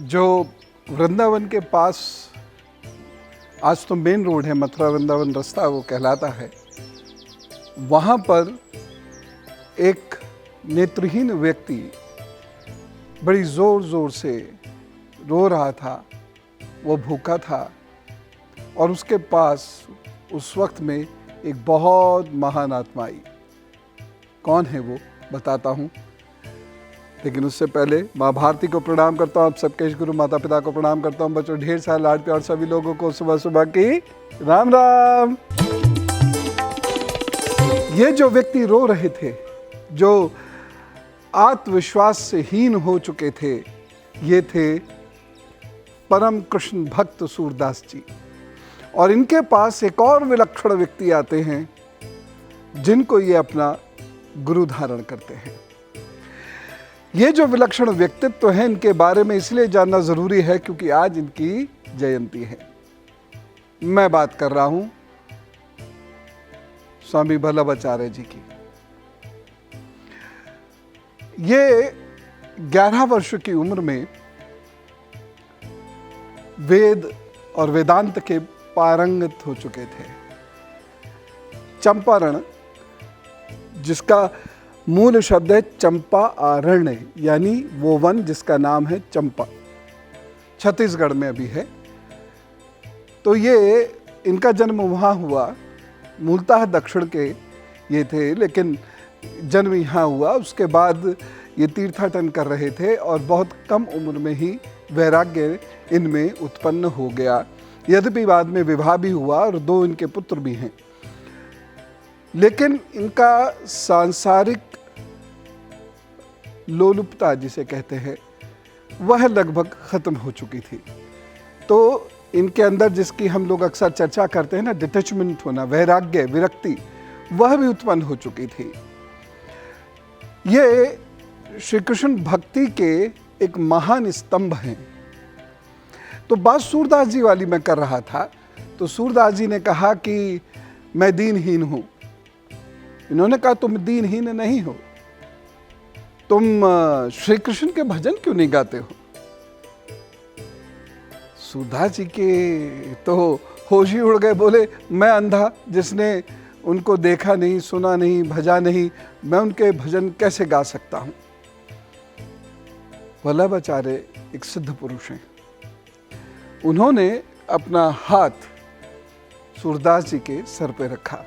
जो वृंदावन के पास आज तो मेन रोड है, मथुरा वृंदावन रास्ता वो कहलाता है, वहाँ पर एक नेत्रहीन व्यक्ति बड़ी ज़ोर ज़ोर से रो रहा था। वो भूखा था और उसके पास उस वक्त में एक बहुत महान आत्मा आई। कौन है वो बताता हूँ, लेकिन उससे पहले माँ भारती को प्रणाम करता हूँ, आप सबके गुरु माता पिता को प्रणाम करता हूँ, बच्चों ढेर सारा लाड प्यार सभी लोगों को सुबह सुबह की राम राम। ये जो व्यक्ति रो रहे थे, जो आत्मविश्वास से हीन हो चुके थे, ये थे परम कृष्ण भक्त सूरदास जी। और इनके पास एक और विलक्षण व्यक्ति आते हैं जिनको ये अपना गुरु धारण करते हैं। ये जो विलक्षण व्यक्तित्व है, इनके बारे में इसलिए जानना जरूरी है क्योंकि आज इनकी जयंती है। मैं बात कर रहा हूं स्वामी वल्लभाचार्य जी की। ये 11 वर्ष की उम्र में वेद और वेदांत के पारंगत हो चुके थे। चंपारण, जिसका मूल शब्द है चंपा आरण्य, यानी वो वन जिसका नाम है चंपा, छत्तीसगढ़ में अभी है। तो ये इनका जन्म वहाँ हुआ, मूलतः दक्षिण के ये थे, लेकिन जन्म यहाँ हुआ। उसके बाद ये तीर्थाटन कर रहे थे और बहुत कम उम्र में ही वैराग्य इनमें उत्पन्न हो गया। यद्यपि बाद में विवाह भी हुआ और 2 इनके पुत्र भी हैं, लेकिन इनका सांसारिक लोलुपता जिसे कहते हैं वह लगभग खत्म हो चुकी थी। तो इनके अंदर जिसकी हम लोग अक्सर चर्चा करते हैं ना, डिटैचमेंट होना, वैराग्य, विरक्ति, वह भी उत्पन्न हो चुकी थी। ये श्री कृष्ण भक्ति के एक महान स्तंभ हैं। तो बात सूरदास जी वाली मैं कर रहा था, तो सूरदास जी ने कहा कि मैं दीनहीन हूं। इन्होंने कहा तुम दीनहीन नहीं हो, तुम श्री कृष्ण के भजन क्यों नहीं गाते हो? सूरदास जी के तो होश ही उड़ गए, बोले मैं अंधा जिसने उनको देखा नहीं, सुना नहीं, भजा नहीं, मैं उनके भजन कैसे गा सकता हूं? वल्लभाचार्य एक सिद्ध पुरुष हैं। उन्होंने अपना हाथ सूरदास जी के सर पे रखा।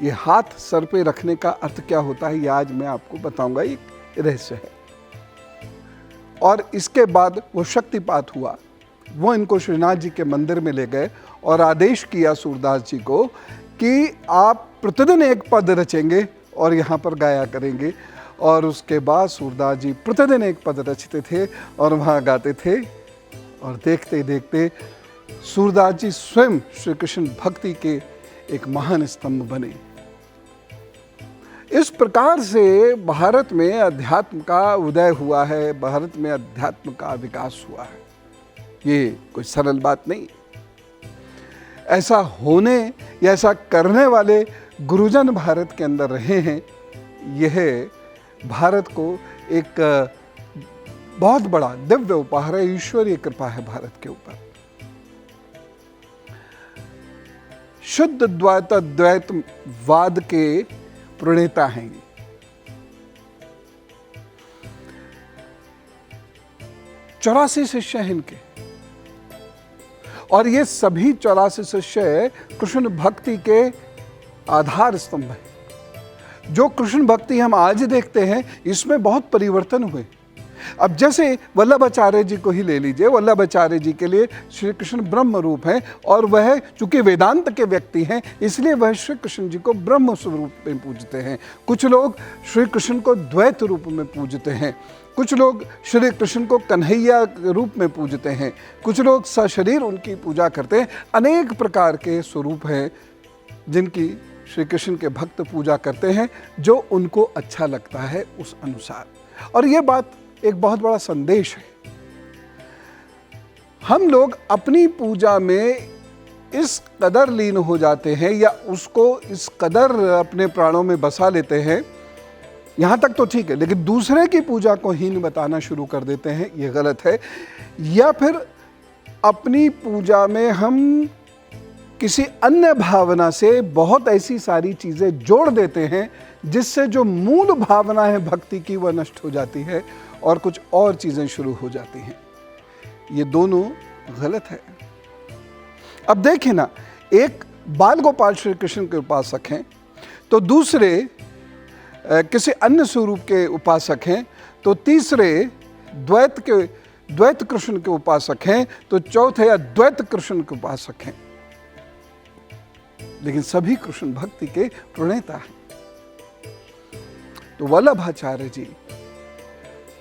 ये हाथ सर पे रखने का अर्थ क्या होता है, ये आज मैं आपको बताऊंगा, ये रहस्य है। और इसके बाद वो शक्तिपात हुआ। वो इनको श्रीनाथ जी के मंदिर में ले गए और आदेश किया सूरदास जी को कि आप प्रतिदिन एक पद रचेंगे और यहाँ पर गाया करेंगे। और उसके बाद सूरदास जी प्रतिदिन एक पद रचते थे और वहाँ गाते थे। और देखते देखते सूरदास जी स्वयं श्री कृष्ण भक्ति के एक महान स्तंभ बने। इस प्रकार से भारत में अध्यात्म का उदय हुआ है, भारत में अध्यात्म का विकास हुआ है। ये कोई सरल बात नहीं। ऐसा होने या ऐसा करने वाले गुरुजन भारत के अंदर रहे हैं। यह भारत को एक बहुत बड़ा दिव्य उपहार है, ईश्वरीय कृपा है भारत के ऊपर। शुद्ध द्वैतवाद के प्रणेता हैं ये। 84 शिष्य हैं इनके, और ये सभी 84 शिष्य कृष्ण भक्ति के आधार स्तंभ हैं। जो कृष्ण भक्ति हम आज देखते हैं, इसमें बहुत परिवर्तन हुए। अब जैसे वल्लभाचार्य जी को ही ले लीजिए, वल्लभाचार्य जी के लिए श्री कृष्ण ब्रह्म रूप हैं और वह चूंकि वेदांत के व्यक्ति हैं, इसलिए वह श्री कृष्ण जी को ब्रह्म स्वरूप में पूजते हैं। कुछ लोग श्री कृष्ण को द्वैत रूप में पूजते हैं, कुछ लोग श्री कृष्ण को कन्हैया रूप में पूजते हैं, कुछ लोग सशरीर उनकी पूजा करते हैं। अनेक प्रकार के स्वरूप हैं जिनकी श्री कृष्ण के भक्त पूजा करते हैं, जो उनको अच्छा लगता है उस अनुसार। और ये बात एक बहुत बड़ा संदेश है। हम लोग अपनी पूजा में इस कदर लीन हो जाते हैं या उसको इस कदर अपने प्राणों में बसा लेते हैं, यहाँ तक तो ठीक है, लेकिन दूसरे की पूजा को हीन बताना शुरू कर देते हैं, ये गलत है। या फिर अपनी पूजा में हम किसी अन्य भावना से बहुत ऐसी सारी चीज़ें जोड़ देते हैं जिससे जो मूल भावना है भक्ति की वह नष्ट हो जाती है और कुछ और चीज़ें शुरू हो जाती हैं। ये दोनों गलत है। अब देखिए ना, एक बाल गोपाल श्री कृष्ण के उपासक हैं, तो दूसरे किसी अन्य स्वरूप के उपासक हैं, तो तीसरे द्वैत कृष्ण के उपासक हैं, तो चौथे अद्वैत कृष्ण के उपासक हैं, लेकिन सभी कृष्ण भक्ति के प्रणेता हैं। तो वल्लभाचार्य जी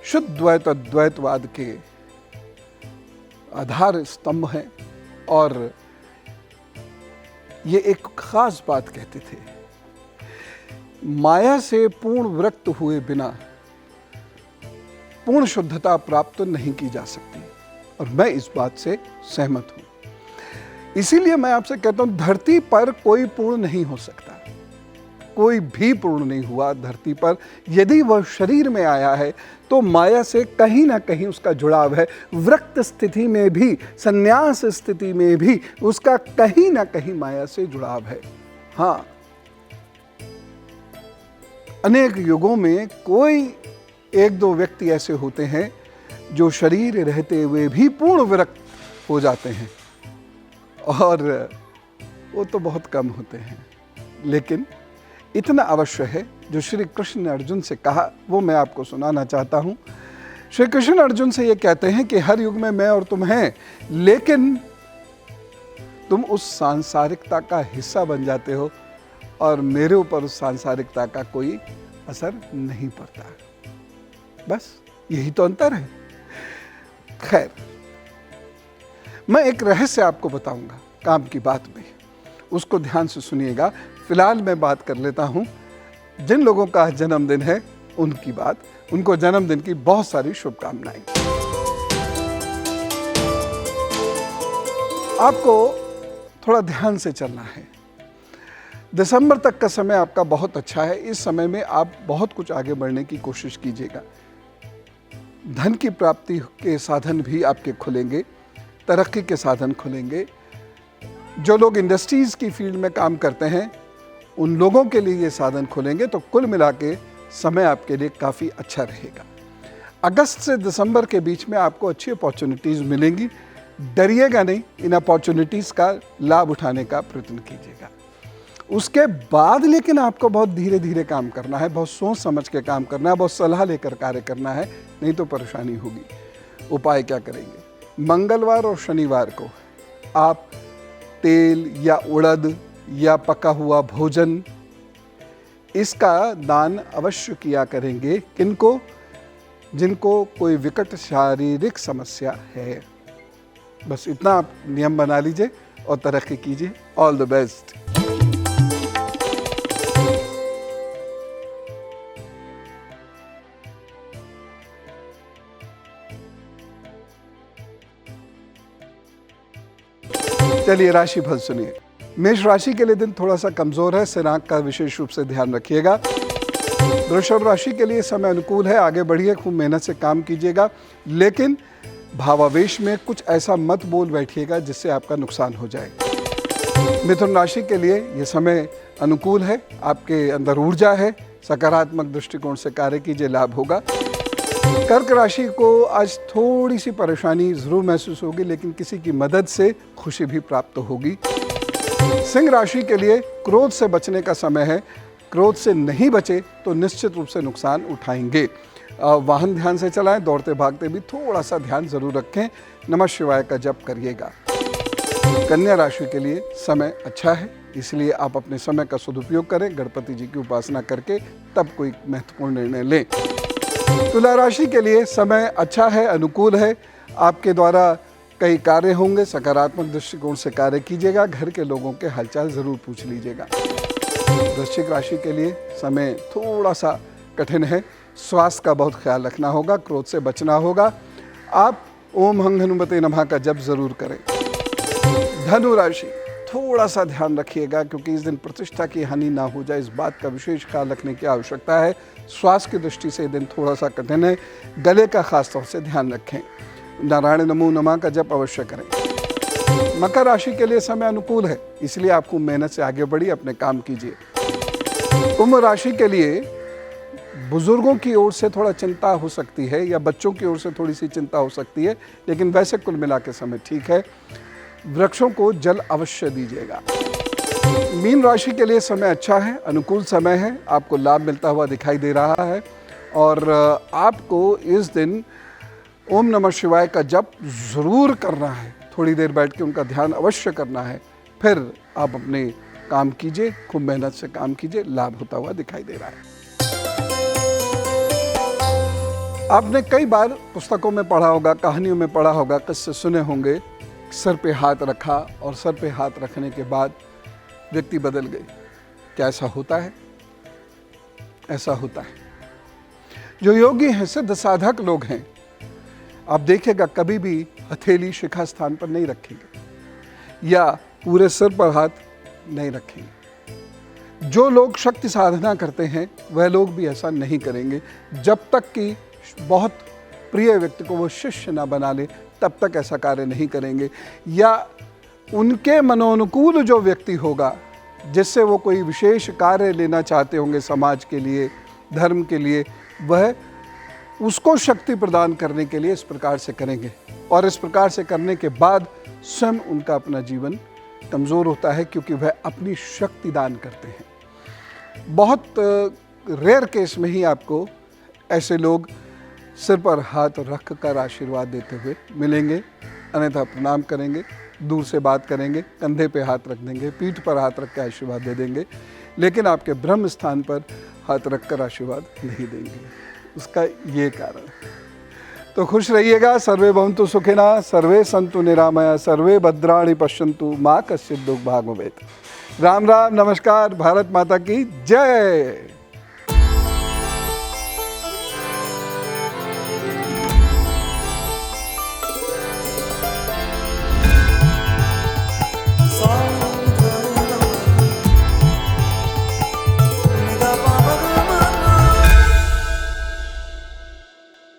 शुद्ध द्वैत अद्वैतवाद के आधार स्तंभ हैं और ये एक खास बात कहते थे, माया से पूर्ण विरक्त हुए बिना पूर्ण शुद्धता प्राप्त नहीं की जा सकती, और मैं इस बात से सहमत हूं। इसीलिए मैं आपसे कहता हूं, धरती पर कोई पूर्ण नहीं हो सकता, कोई भी पूर्ण नहीं हुआ धरती पर। यदि वह शरीर में आया है तो माया से कहीं ना कहीं उसका जुड़ाव है। विरक्त स्थिति में भी, संन्यास स्थिति में भी उसका कहीं ना कहीं माया से जुड़ाव है। हाँ, अनेक युगों में कोई एक दो व्यक्ति ऐसे होते हैं जो शरीर रहते हुए भी पूर्ण विरक्त हो जाते हैं, और वो तो बहुत कम होते हैं। लेकिन इतना अवश्य है, जो श्री कृष्ण ने अर्जुन से कहा वो मैं आपको सुनाना चाहता हूँ। श्री कृष्ण अर्जुन से ये कहते हैं कि हर युग में मैं और तुम हैं, लेकिन तुम उस सांसारिकता का हिस्सा बन जाते हो और मेरे ऊपर उस सांसारिकता का कोई असर नहीं पड़ता। बस यही तो अंतर है। खैर, मैं एक रहस्य आपको बताऊंगा काम की बात में, उसको ध्यान से सुनिएगा। फिलहाल मैं बात कर लेता हूं जिन लोगों का जन्मदिन है उनकी बात, उनको जन्मदिन की बहुत सारी शुभकामनाएं। आपको थोड़ा ध्यान से चलना है। दिसंबर तक का समय आपका बहुत अच्छा है। इस समय में आप बहुत कुछ आगे बढ़ने की कोशिश कीजिएगा। धन की प्राप्ति के साधन भी आपके खुलेंगे, तरक्की के साधन खुलेंगे। जो लोग इंडस्ट्रीज की फील्ड में काम करते हैं उन लोगों के लिए ये साधन खुलेंगे। तो कुल मिला के समय आपके लिए काफ़ी अच्छा रहेगा। अगस्त से दिसंबर के बीच में आपको अच्छी अपॉर्चुनिटीज़ मिलेंगी। डरिएगा नहीं, इन अपॉर्चुनिटीज़ का लाभ उठाने का प्रयत्न कीजिएगा। उसके बाद लेकिन आपको बहुत धीरे धीरे काम करना है, बहुत सोच समझ के काम करना है, बहुत सलाह लेकर कार्य करना है, नहीं तो परेशानी होगी। उपाय क्या करेंगे? मंगलवार और शनिवार को आप तेल या उड़द या पका हुआ भोजन इसका दान अवश्य किया करेंगे। किनको? जिनको कोई विकट शारीरिक समस्या है। बस इतना आप नियम बना लीजिए और तरक्की कीजिए। All the best. चलिए राशि फल सुनिए। मेष राशि के लिए दिन थोड़ा सा कमजोर है, सिर आंख का विशेष रूप से ध्यान रखिएगा। वृषभ राशि के लिए समय अनुकूल है, आगे बढ़िए, खूब मेहनत से काम कीजिएगा, लेकिन भावावेश में कुछ ऐसा मत बोल बैठिएगा जिससे आपका नुकसान हो जाए। मिथुन राशि के लिए ये समय अनुकूल है, आपके अंदर ऊर्जा है, सकारात्मक दृष्टिकोण से कार्य कीजिए, लाभ होगा। कर्क राशि को आज थोड़ी सी परेशानी जरूर महसूस होगी, लेकिन किसी की मदद से खुशी भी प्राप्त होगी। सिंह राशि के लिए क्रोध से बचने का समय है। क्रोध से नहीं बचे तो निश्चित रूप से नुकसान उठाएंगे। वाहन ध्यान से चलाएं, दौड़ते भागते भी थोड़ा सा ध्यान जरूर रखें। नमः शिवाय का जप करिएगा। कन्या राशि के लिए समय अच्छा है, इसलिए आप अपने समय का सदुपयोग करें, गणपति जी की उपासना करके तब कोई महत्वपूर्ण निर्णय लें। तुला राशि के लिए समय अच्छा है, अनुकूल है, आपके द्वारा कई कार्य होंगे, सकारात्मक दृष्टिकोण से कार्य कीजिएगा। घर के लोगों के हालचाल जरूर पूछ लीजिएगा। वृश्चिक राशि के लिए समय थोड़ा सा कठिन है, स्वास्थ्य का बहुत ख्याल रखना होगा, क्रोध से बचना होगा। आप ओम हंग हनुमते नमः का जप जरूर करें। धनु राशि थोड़ा सा ध्यान रखिएगा, क्योंकि इस दिन प्रतिष्ठा की हानि ना हो जाए, इस बात का विशेष ख्याल रखने की आवश्यकता है। स्वास्थ्य की दृष्टि से ये दिन थोड़ा सा कठिन है, गले का खास तौर से ध्यान रखें। नारायण नमो नमः का जप अवश्य करें। मकर राशि के लिए समय अनुकूल है, इसलिए आपको मेहनत से आगे बढ़िए, अपने काम कीजिए। कुंभ राशि के लिए बुजुर्गों की ओर से थोड़ा चिंता हो सकती है या बच्चों की ओर से थोड़ी सी चिंता हो सकती है, लेकिन वैसे कुल मिला के समय ठीक है। वृक्षों को जल अवश्य दीजिएगा। मीन राशि के लिए समय अच्छा है, अनुकूल समय है, आपको लाभ मिलता हुआ दिखाई दे रहा है और आपको इस दिन ओम नमः शिवाय का जप जरूर करना है। थोड़ी देर बैठ के उनका ध्यान अवश्य करना है, फिर आप अपने काम कीजिए, खूब मेहनत से काम कीजिए, लाभ होता हुआ दिखाई दे रहा है। आपने कई बार पुस्तकों में पढ़ा होगा, कहानियों में पढ़ा होगा, किस्से सुने होंगे, सर पे हाथ रखा और सर पे हाथ रखने के बाद व्यक्ति बदल गए। क्या ऐसा होता है? ऐसा होता है। जो योगी हैं, सिद्ध साधक लोग हैं, आप देखिएगा कभी भी हथेली शिखा स्थान पर नहीं रखेंगे या पूरे सिर पर हाथ नहीं रखेंगे। जो लोग शक्ति साधना करते हैं वह लोग भी ऐसा नहीं करेंगे। जब तक कि बहुत प्रिय व्यक्ति को वो शिष्य ना बना ले, तब तक ऐसा कार्य नहीं करेंगे। या उनके मनोनुकूल जो व्यक्ति होगा, जिससे वो कोई विशेष कार्य लेना चाहते होंगे समाज के लिए, धर्म के लिए, वह उसको शक्ति प्रदान करने के लिए इस प्रकार से करेंगे। और इस प्रकार से करने के बाद स्वयं उनका अपना जीवन कमज़ोर होता है, क्योंकि वह अपनी शक्ति दान करते हैं। बहुत रेयर केस में ही आपको ऐसे लोग सिर पर हाथ रख कर आशीर्वाद देते हुए मिलेंगे, अन्यथा प्रणाम करेंगे, दूर से बात करेंगे, कंधे पे हाथ रख देंगे, पीठ पर हाथ रख कर आशीर्वाद दे देंगे, लेकिन आपके ब्रह्म स्थान पर हाथ रख कर आशीर्वाद नहीं देंगे। उसका ये कारण है। तो खुश रहिएगा। सर्वे भवन्तु सुखिनः, सर्वे सन्तु निरामया, सर्वे भद्राणि पश्यन्तु, माँ कश्चित् दुःख भाग् भवेत्। राम राम, नमस्कार, भारत माता की जय।